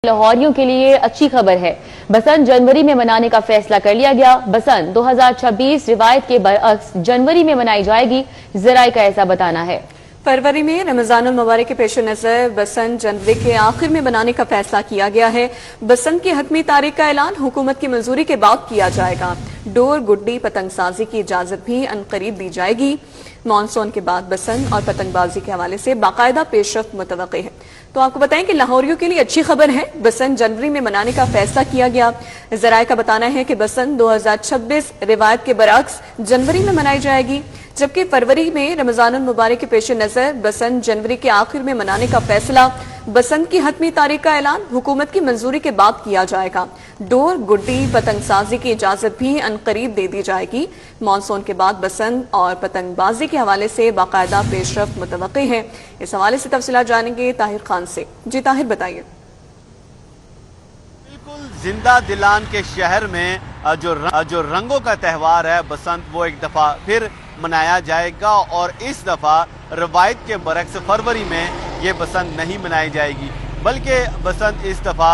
लाहौरियों के लिए अच्छी खबर है। बसंत जनवरी में मनाने का फैसला कर लिया गया। बसंत 2026 रिवायत के बरअक्स जनवरी में मनाई जाएगी। ज़राए का ऐसा बताना है। फरवरी में रमजानुल मुबारक के पेश नज़र बसंत जनवरी के आखिर में बनाने का फैसला किया गया है। बसंत की हतमी तारीख का ऐलान हुकूमत की मंजूरी के बाद किया जाएगा। डोर, गुड्डी, पतंगसाजी की इजाजत भी अनकरीब दी जाएगी। मानसून के बाद बसंत और पतंगबाजी के हवाले से बाकायदा पेशरफ्त मुतवक्की है। तो आपको बताएं कि लाहौरियों के लिए अच्छी खबर है। बसंत जनवरी में मनाने का फैसला किया गया। ज़राए का बताना है कि बसंत 2026 रिवायत के बरअक्स जनवरी में मनाई जाएगी, जबकि फरवरी में रमजानुल मुबारक के पेश नज़र बसंत जनवरी के आखिर में मनाने का फैसला, बसंत की हतमी तारीख का ऐलान हुकूमत की मंजूरी के बाद किया जाएगा। डोर, गुड्डी, पतंगसाजी की इजाजत भी अनकरीब दे दी जाएगी। मानसून के बाद बसंत और पतंगबाजी के हवाले से बाकायदा पेशरफ्त मुतवक्की है। इस हवाले से तफसीलात जानेंगे ताहिर खान से। जी ताहिर, बताइए। बिल्कुल जिंदा दिलान के शहर में जो रंगों का त्यौहार है बसंत, वो एक दफा फिर मनाया जाएगा और इस दफा रवायत के बरक्स फरवरी में ये बसंत नहीं मनाई जाएगी, बल्कि बसंत इस दफा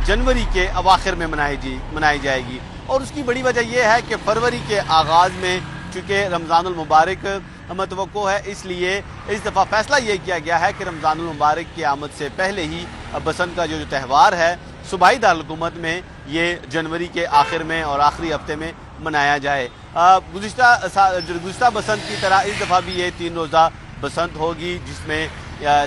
जनवरी के अवाखिर में मनाई जाएगी। और उसकी बड़ी वजह यह है कि फरवरी के आगाज़ में चूँकि रमज़ानुल मुबारक मतवक्को है, इसलिए इस दफ़ा फैसला ये किया गया है कि रमज़ानुल मुबारक की आमद से पहले ही बसंत का जो त्यौहार है सूबाई दारुल-हुकूमत में ये जनवरी के आखिर में और आखिरी हफ्ते में मनाया जाए। गुज़िश्ता बसंत की तरह इस दफ़ा भी ये 3 रोज़ा बसंत होगी, जिसमें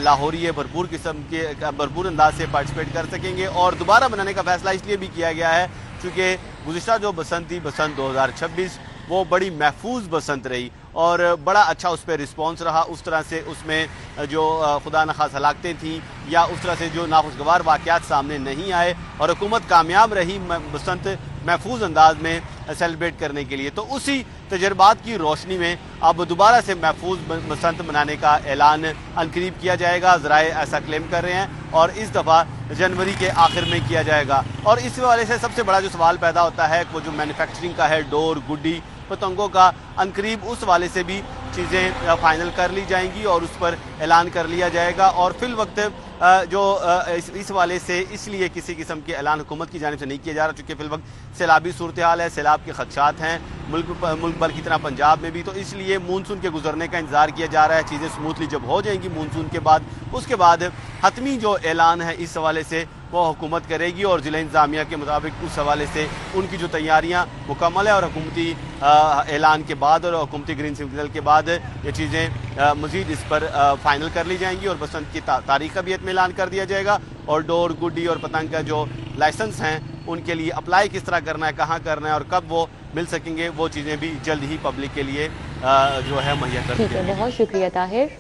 लाहौरी भरपूर किस्म के भरपूर अंदाज से पार्टिसिपेट कर सकेंगे। और दोबारा बनाने का फैसला इसलिए भी किया गया है क्योंकि गुज़िश्ता जो बसंत थी, बसंत 2026, वो बड़ी महफूज बसंत रही और बड़ा अच्छा उस पर रिस्पॉन्स रहा। उस तरह से उसमें जो खुदा न खास हलाकतें थीं या उस तरह से जो नाखुशगवार वाक़यात सामने नहीं आए और हुकूमत कामयाब रही बसंत महफूज अंदाज में सेलिब्रेट करने के लिए। तो उसी तजर्बात की रोशनी में अब दोबारा से महफूज बसंत मनाने का ऐलान अनकरीब किया जाएगा। ज़राए ऐसा क्लेम कर रहे हैं और इस दफ़ा जनवरी के आखिर में किया जाएगा। और इस वाले से सबसे बड़ा जो सवाल पैदा होता है वो जो मैन्युफैक्चरिंग का है, डोर, गुड्डी, पतंगों का, अनकरीब उस वाले से भी चीज़ें फाइनल कर ली जाएंगी और उस पर ऐलान कर लिया जाएगा। और फिल वक्त जो इस वाले से इसलिए किसी किस्म के ऐलान हुकूमत की जानिब से नहीं किया जा रहा क्योंकि फिल वक्त सैलाबी सूरत हाल है, सैलाब के खदशात हैं मुल्क भर की तरह पंजाब में भी। तो इसलिए मानसून के गुजरने का इंतज़ार किया जा रहा है। चीज़ें स्मूथली जब हो जाएंगी मानसून के बाद, उसके बाद हतमी जो ऐलान है इस हवाले से वो हुकूमत करेगी और ज़िला इंतज़ामिया के मुताबिक उस हवाले से उनकी जो तैयारियाँ मुकम्मल है और हुकूमती ऐलान के बाद और हुकूमती ग्रीन सिग्नल के बाद ये चीज़ें मज़ीद इस पर फाइनल कर ली जाएंगी और बसंत की तारीख का भी ऐलान कर दिया जाएगा। और डोर, गुड्डी और पतंग का जो लाइसेंस हैं उनके लिए अप्लाई किस तरह करना है, कहाँ करना है और कब वो मिल सकेंगे, वो चीज़ें भी जल्द ही पब्लिक के लिए जो है मुहैया कर दी जाएंगी। बहुत शुक्रिया ताहिर।